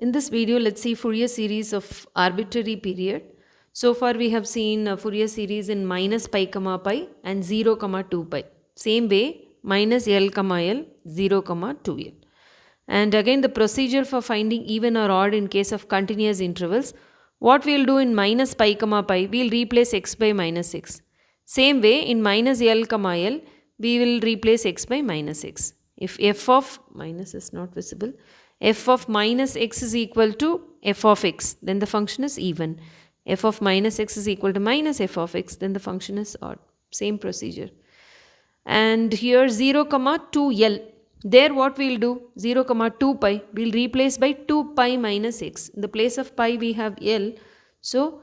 In this video, let's see Fourier series of arbitrary period. So far, we have seen Fourier series in minus pi comma pi and 0 comma 2 pi. Same way, minus L comma L, 0 comma 2L. And again, the procedure for finding even or odd in case of continuous intervals. What we'll do in minus pi comma pi, we'll replace x by minus x. Same way, in minus L comma L, we will replace x by minus x. If f of minus is not visible, f of minus x is equal to f of x, then the function is even. F of minus x is equal to minus f of x, then the function is odd. Same procedure. And here 0 comma 2L. There what we'll do, 0 comma 2 pi, we'll replace by 2 pi minus x. In the place of pi we have L. So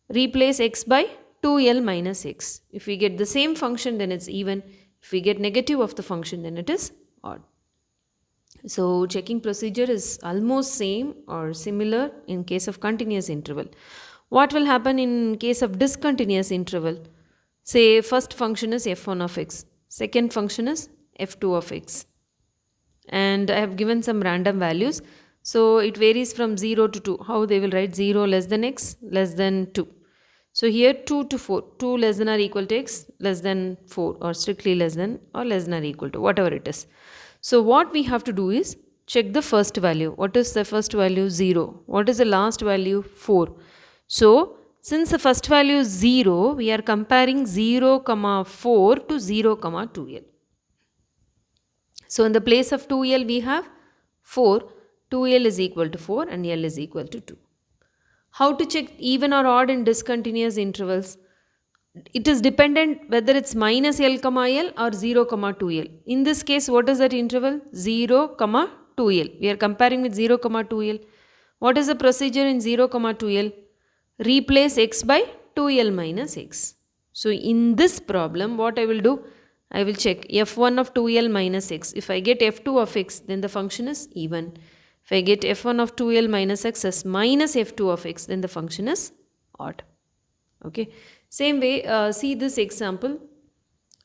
replace x by 2L minus x. If we get the same function, then it's even. If we get negative of the function, then it is odd. So checking procedure is almost same or similar in case of continuous interval. What will happen in case of discontinuous interval? Say first function is f1 of x, second function is f2 of x. And I have given some random values. So it varies from 0 to 2. How they will write 0 less than x less than 2. So here 2 to 4, 2 less than or equal to x less than 4 or strictly less than or less than or equal to whatever it is. So what we have to do is check the first value. What is the first value? 0. What is the last value? 4. So since the first value is 0, we are comparing 0 comma 4 to 0 comma 2L. So in the place of 2L we have 4, 2L is equal to 4 and L is equal to 2. How to check even or odd in discontinuous intervals? It is dependent whether it's minus L comma L or 0 comma 2L. In this case, what is that interval? 0 comma 2L. We are comparing with 0 comma 2L. What is the procedure in 0 comma 2L? Replace x by 2L minus x. So in this problem, what I will do? I will check f1 of 2L minus x. If I get f2 of x, then the function is even. If I get f1 of 2L minus x as minus f2 of x, then the function is odd. Okay. Same way, see this example.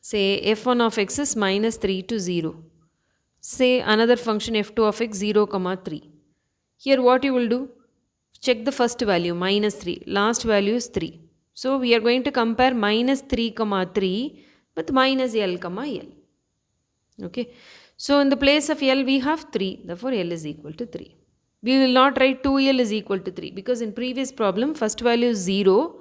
Say f1 of x is minus 3 to 0. Say another function f2 of x 0 comma 3. Here what you will do? Check the first value minus 3. Last value is 3. So we are going to compare minus 3 comma 3 with minus L comma L. Okay. So in the place of L we have 3. Therefore L is equal to 3. We will not write 2L is equal to 3 because in previous problem first value is 0.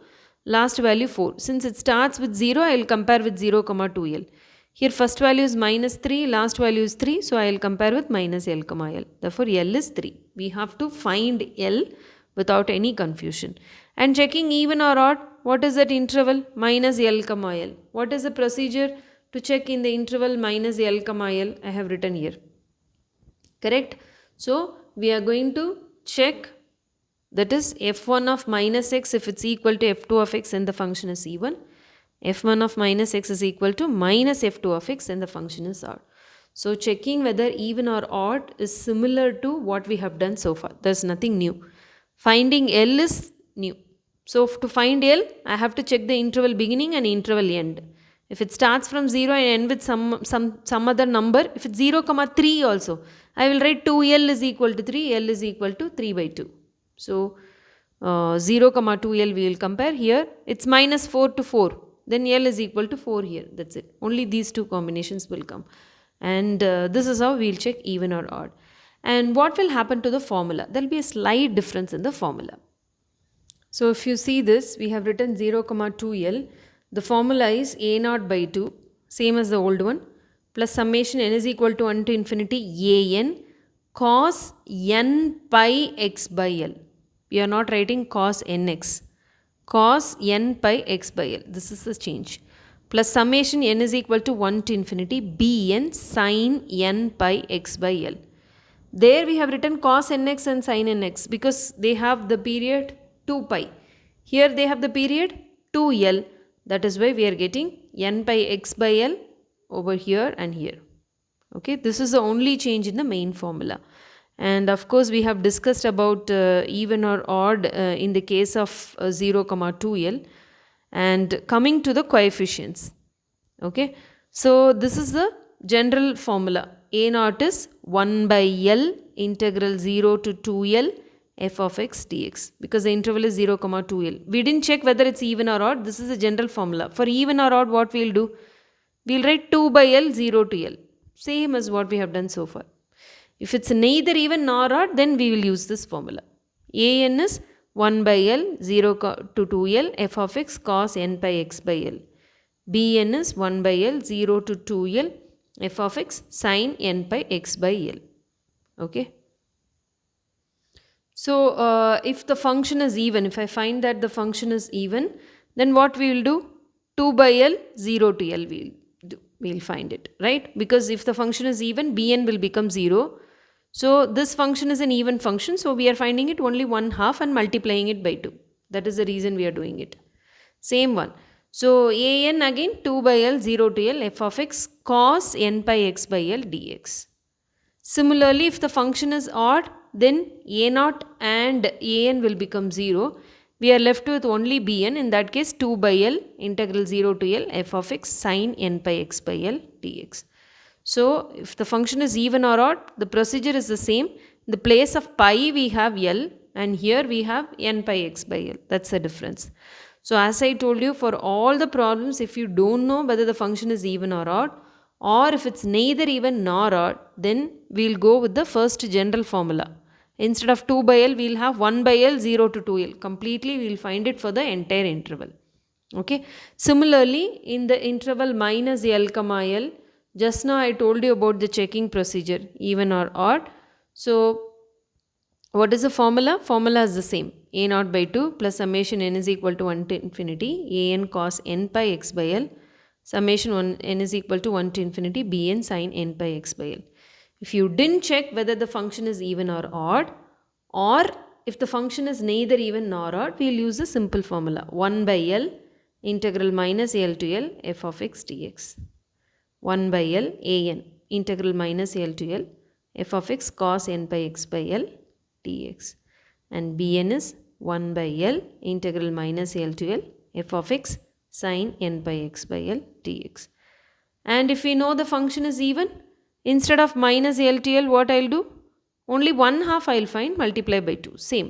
Last value 4. Since it starts with 0, I will compare with 0 comma 2L. Here first value is minus 3, last value is 3. So I will compare with minus L comma L. Therefore L is 3. We have to find L without any confusion. And checking even or odd, what is that interval? Minus L comma L. What is the procedure to check in the interval minus L comma L? I have written here. Correct? So we are going to check, that is f1 of minus x, if it's equal to f2 of x, then the function is even. f1 of minus x is equal to minus f2 of x, then the function is odd. So checking whether even or odd is similar to what we have done so far. There's nothing new. Finding L is new. So to find L, I have to check the interval beginning and interval end. If it starts from 0 and end with some other number, if it's 0 comma 3 also, I will write 2L is equal to 3, L is equal to 3 by 2. So 0 comma 2L we will compare. Here it's minus 4 to 4. Then L is equal to 4 here. That's it. Only these two combinations will come. And this is how we will check even or odd. And what will happen to the formula? There will be a slight difference in the formula. So if you see this, we have written 0 comma 2L. The formula is a0 by 2, same as the old one, plus summation n is equal to 1 to infinity an cos n pi x by L. We are not writing cos nx. Cos n pi x by L. This is the change. Plus summation n is equal to 1 to infinity bn sin n pi x by L. There we have written cos nx and sin nx because they have the period 2 pi. Here they have the period 2L. That is why we are getting n pi x by L over here and here. Okay, this is the only change in the main formula. And of course we have discussed about even or odd in the case of 0 comma 2L. And coming to the coefficients. Okay, so this is the general formula. A0 is 1 by L integral 0 to 2L f of x dx, because the interval is 0, 2l. We didn't check whether it's even or odd. This is a general formula. For even or odd, what we'll do? We'll write 2 by l, 0 to l. Same as what we have done so far. If it's neither even nor odd, then we will use this formula. an is 1 by l, 0 to 2l, f of x cos n by x by l. bn is 1 by l, 0 to 2l, f of x sin n by x by l. Okay. So, if the function is even, if I find that the function is even, then what we will do? 2 by l, 0 to l we'll find it, right? Because if the function is even, bn will become 0. So, this function is an even function, so we are finding it only 1/2 and multiplying it by 2. That is the reason we are doing it. Same one. So, an again 2 by l, 0 to l, f of x cos n by x by l dx. Similarly, if the function is odd, then a0 and an will become 0. We are left with only bn. In that case, 2 by l, integral 0 to l, f of x sin n by x by l dx. So, if the function is even or odd, the procedure is the same. In the place of pi, we have l, and here we have n pi x by l. That's the difference. So, as I told you, for all the problems, if you don't know whether the function is even or odd, or if it's neither even nor odd, then we'll go with the first general formula. Instead of 2 by l, we'll have 1 by l, 0 to 2l. Completely, we'll find it for the entire interval. Okay. Similarly, in the interval minus l comma l, just now I told you about the checking procedure, even or odd. So, what is the formula? Formula is the same. a0 by 2 plus summation n is equal to 1 to infinity an cos n pi x by l, summation n is equal to 1 to infinity bn sin n pi x by l. If you didn't check whether the function is even or odd, or if the function is neither even nor odd, we will use the simple formula 1 by l integral minus l to l f of x dx. 1 by l an integral minus l to l f of x cos n by x by l dx. And bn is 1 by l integral minus l to l f of x sin n by x by l dx. And if we know the function is even, instead of minus l to l, what I'll do? Only 1/2 I'll find, multiply by 2. Same.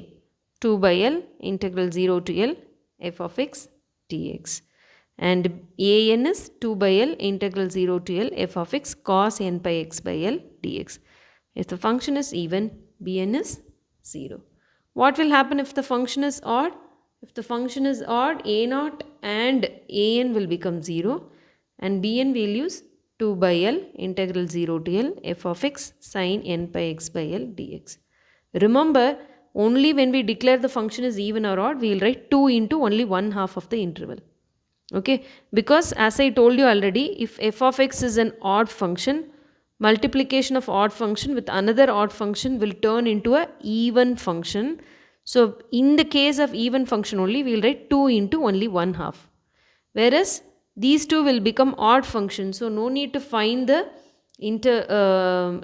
2 by l integral 0 to l f of x dx. And an is 2 by l integral 0 to l f of x cos n by x by l dx. If the function is even, bn is 0. What will happen if the function is odd? If the function is odd, a0 and an will become 0, and bn will use 2 by l integral 0 to l f of x sin n by x by l dx. Remember, only when we declare the function is even or odd, we will write 2 into only 1/2 of the interval. Okay, because as I told you already, if f of x is an odd function, multiplication of odd function with another odd function will turn into a even function. So, in the case of even function only, we will write 2 into only 1/2. Whereas, these two will become odd functions. So, no need to find the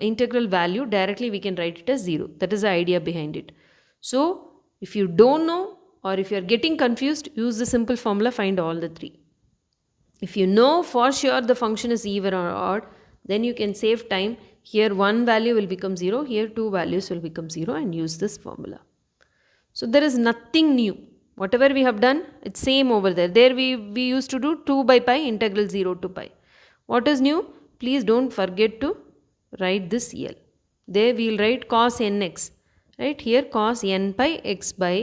integral value. Directly we can write it as 0. That is the idea behind it. So, if you don't know or if you are getting confused, use the simple formula, find all the three. If you know for sure the function is even or odd, then you can save time. Here one value will become 0, here two values will become 0, and use this formula. So, there is nothing new. Whatever we have done, it's same over there. There we used to do 2 by pi integral 0 to pi. What is new? Please don't forget to write this L. There we will write cos nx. Right here cos n pi x by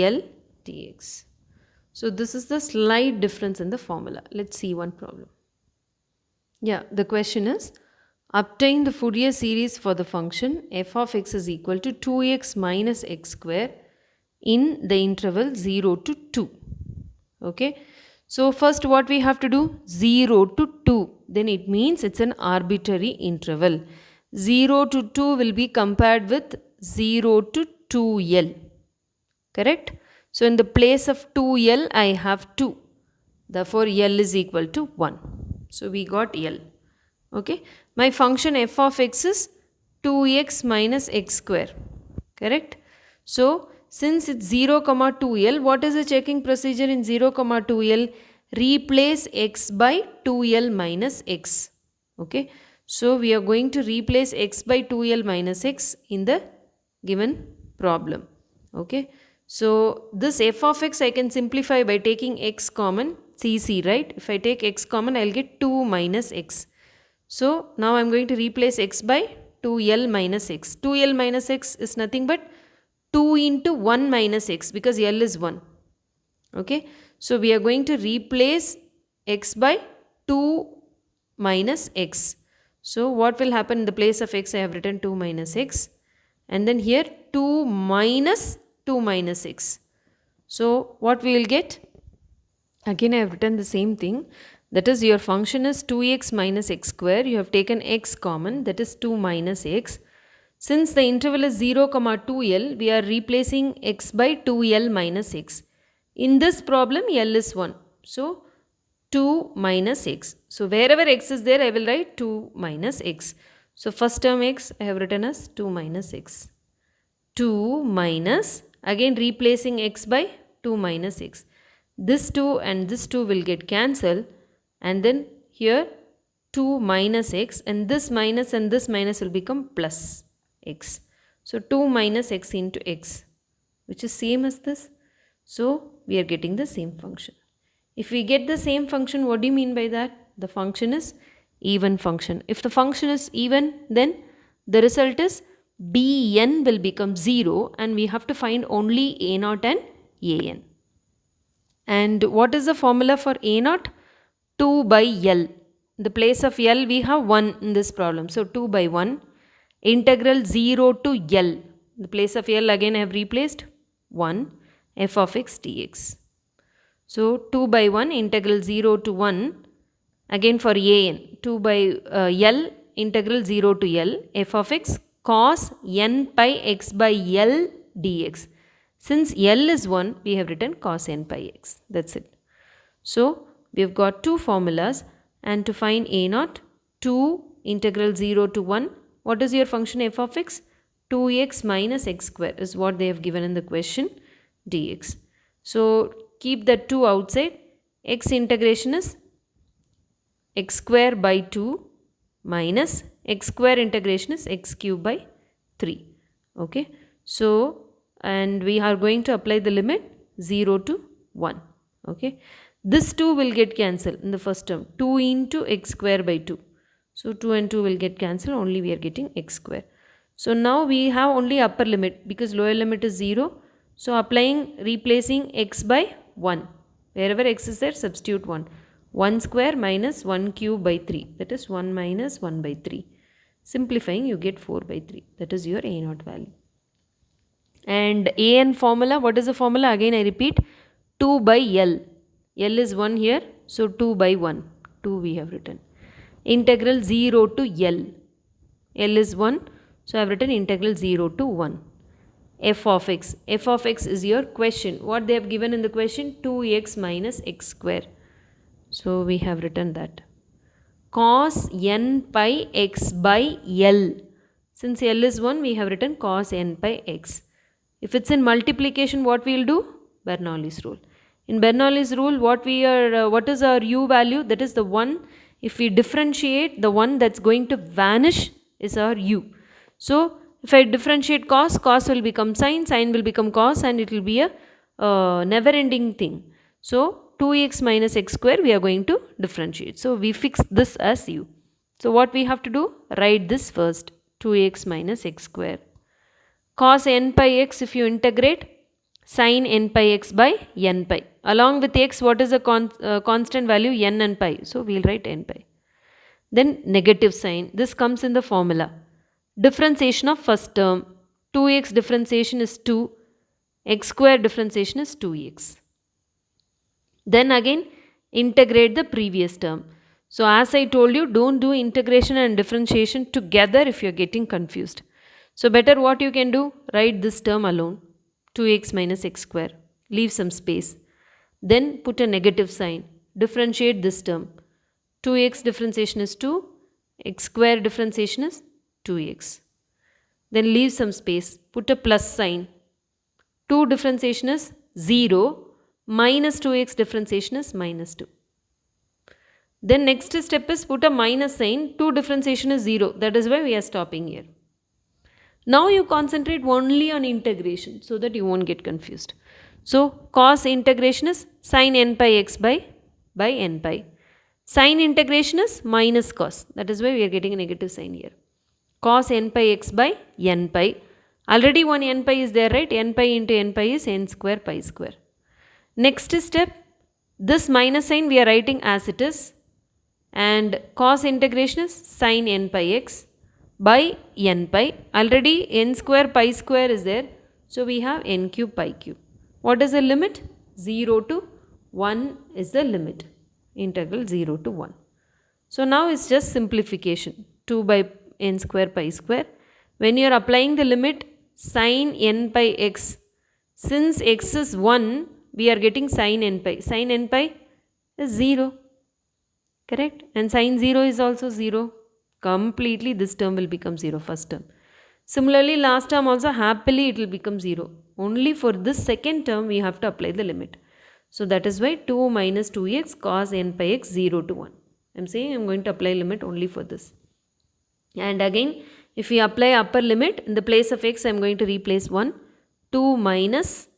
L dx. So, this is the slight difference in the formula. Let's see one problem. Yeah, the question is, obtain the Fourier series for the function f of x is equal to 2x minus x square in the interval 0 to 2. Okay. So, first what we have to do? 0 to 2. Then it means it's an arbitrary interval. 0 to 2 will be compared with 0 to 2l. Correct? So, in the place of 2l, I have 2. Therefore, l is equal to 1. So, we got l. Okay. My function f of x is 2x minus x square. Correct? So, since it's 0, 2l, what is the checking procedure in 0, 2l? Replace x by 2l minus x. Okay. So, we are going to replace x by 2l minus x in the given problem. Okay. So this f of x I can simplify by taking x common, cc, right? If I take x common, I'll get 2 minus x. So now I'm going to replace x by 2l minus x. 2l minus x is nothing but 2 into 1 minus x, because l is 1. Okay. So we are going to replace x by 2 minus x. So what will happen in the place of x? I have written 2 minus x, and then here 2 minus 2 minus x. So what we will get? Again I have written the same thing, that is your function is 2x minus x square. You have taken x common, that is 2 minus x. Since the interval is 0, 2l, we are replacing x by 2l minus x. In this problem l is 1. So 2 minus x. So wherever x is there, I will write 2 minus x. So first term x I have written as 2 minus x. 2 minus, again replacing x by 2 minus x. This 2 and this 2 will get cancelled, and then here 2 minus x, and this minus will become plus x. So 2 minus x into x, which is same as this. So we are getting the same function. If we get the same function, what do you mean by that? The function is even function. If the function is even, then the result is bn will become 0, and we have to find only a0 and an. And what is the formula for a0? 2 by l. In the place of l, we have 1 in this problem. So 2 by 1. Integral 0 to l. In the place of l, again I have replaced 1. F of x dx. So 2 by 1 integral 0 to 1, again for an, 2 by l integral 0 to l, f of x cos n pi x by l dx. Since l is 1, we have written cos n pi x. That's it. So we have got two formulas, and to find a0, 2 integral 0 to 1, what is your function f of x? 2x minus x square is what they have given in the question, dx. So keep that 2 outside. X integration is x square by 2 minus x square integration is x cube by 3. Okay. So, and we are going to apply the limit 0 to 1. Okay. This 2 will get cancelled in the first term. 2 into x square by 2. So 2 and 2 will get cancelled. Only we are getting x square. So now we have only upper limit, because lower limit is 0. So replacing x by 1. Wherever x is there, substitute 1. 1 square minus 1 cube by 3. That is 1 minus 1 by 3. Simplifying, you get 4 by 3. That is your a0 value. And an formula, what is the formula? Again I repeat, 2 by l. L is 1 here. So 2 by 1. 2 we have written. Integral 0 to l. L is 1. So I have written integral 0 to 1. F of x. F of x is your question. What they have given in the question? 2x minus x square. So we have written that. Cos n pi x by l. Since l is 1, we have written cos n pi x. If it's in multiplication, what we will do? Bernoulli's rule. In Bernoulli's rule, what is our u value? That is the one. If we differentiate, the one that's going to vanish is our u. So if I differentiate cos, cos will become sin, sin will become cos, and it will be a never ending thing. So 2x minus x square we are going to differentiate. So we fix this as u. So what we have to do? Write this first. 2x minus x square. Cos n pi x, if you integrate, sin n pi x by n pi. Along with x, what is the constant value? N and pi. So we will write n pi. Then negative sign. This comes in the formula. Differentiation of first term. 2x differentiation is 2. X square differentiation is 2x. Then again integrate the previous term. So as I told you, don't do integration and differentiation together if you are getting confused. So better what you can do? Write this term alone. 2x minus x square. Leave some space. Then put a negative sign. Differentiate this term. 2x differentiation is 2. X square differentiation is 2x. Then leave some space. Put a plus sign. 2 differentiation is 0. Minus 2x differentiation is minus 2. Then next step is put a minus sign. 2 differentiation is 0. That is why we are stopping here. Now you concentrate only on integration so that you won't get confused. So cos integration is sin n pi x by n pi. Sin integration is minus cos. That is why we are getting a negative sign here. Cos n pi x by n pi. Already one n pi is there, right? N pi into n pi is n square pi square. Next step, this minus sign we are writing as it is, and cos integration is sin n pi x by n pi. Already n square pi square is there, so we have n cube pi cube. What is the limit? 0 to 1 is the limit. Integral 0 to 1. So now it's just simplification. 2 by n square pi square. When you are applying the limit sin n pi x, since x is 1, we are getting sin n pi. Sin n pi is 0. Correct? And sin 0 is also 0. Completely this term will become 0, first term. Similarly, last term also happily it will become 0. Only for this second term we have to apply the limit. So that is why 2 minus 2x cos n pi x 0 to 1. I am saying I am going to apply limit only for this. And again, if we apply upper limit, in the place of x I am going to replace 1. 2 minus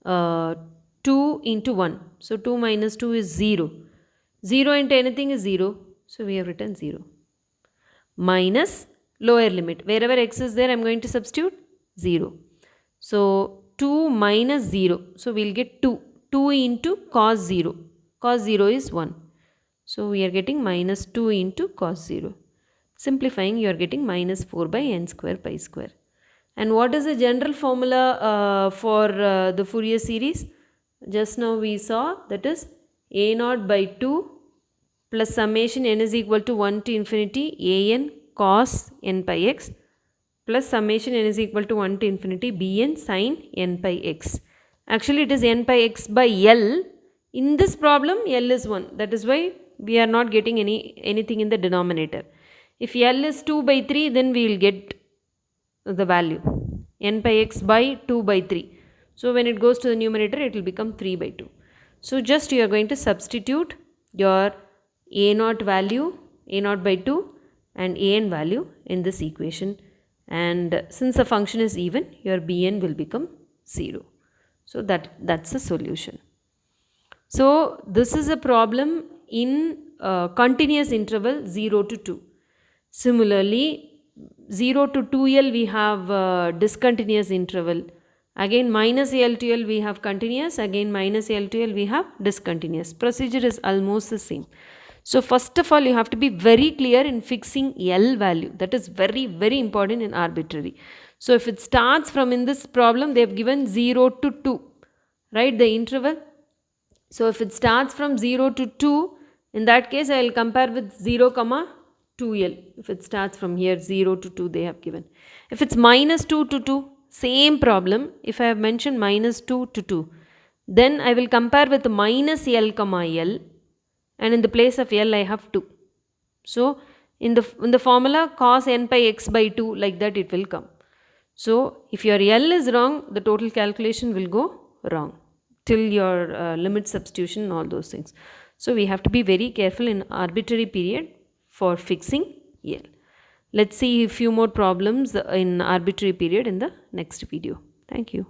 2 into 1. So 2 minus 2 is 0. 0 into anything is 0. So we have written 0. Minus lower limit. Wherever x is there, I am going to substitute 0. So 2 minus 0. So we will get 2. 2 into cos 0. Cos 0 is 1. So we are getting minus 2 into cos 0. Simplifying, you are getting minus 4 by n square pi square. And what is the general formula for the Fourier series? Just now we saw, that is a0 by 2 plus summation n is equal to 1 to infinity an cos n pi x plus summation n is equal to 1 to infinity bn sin n pi x. Actually it is n pi x by L. In this problem L is 1. That is why we are not getting anything in the denominator. If L is 2 by 3, then we will get the value n pi x by 2 by 3. So when it goes to the numerator, it will become 3 by 2. So just you are going to substitute your a0 value, a0 by 2 and an value in this equation, and since the function is even, your bn will become 0. So that's the solution. So this is a problem in continuous interval 0 to 2. Similarly, 0 to 2l we have discontinuous interval. Again minus L to L we have continuous. Again minus L to L we have discontinuous. Procedure is almost the same. So first of all, you have to be very clear in fixing L value. That is very, very important in arbitrary. So if it starts from, in this problem they have given 0 to 2, right, the interval. So if it starts from 0 to 2, in that case I will compare with 0 comma 2l. If it starts from here 0 to 2 they have given. If it's minus 2 to 2, same problem. If I have mentioned minus 2 to 2, then I will compare with minus L comma L, and in the place of L I have 2. So in the formula cos n pi x by 2, like that it will come. So if your L is wrong, the total calculation will go wrong till your limit substitution and all those things. So we have to be very careful in arbitrary period for fixing L. Let's see a few more problems in arbitrary period in the next video. Thank you.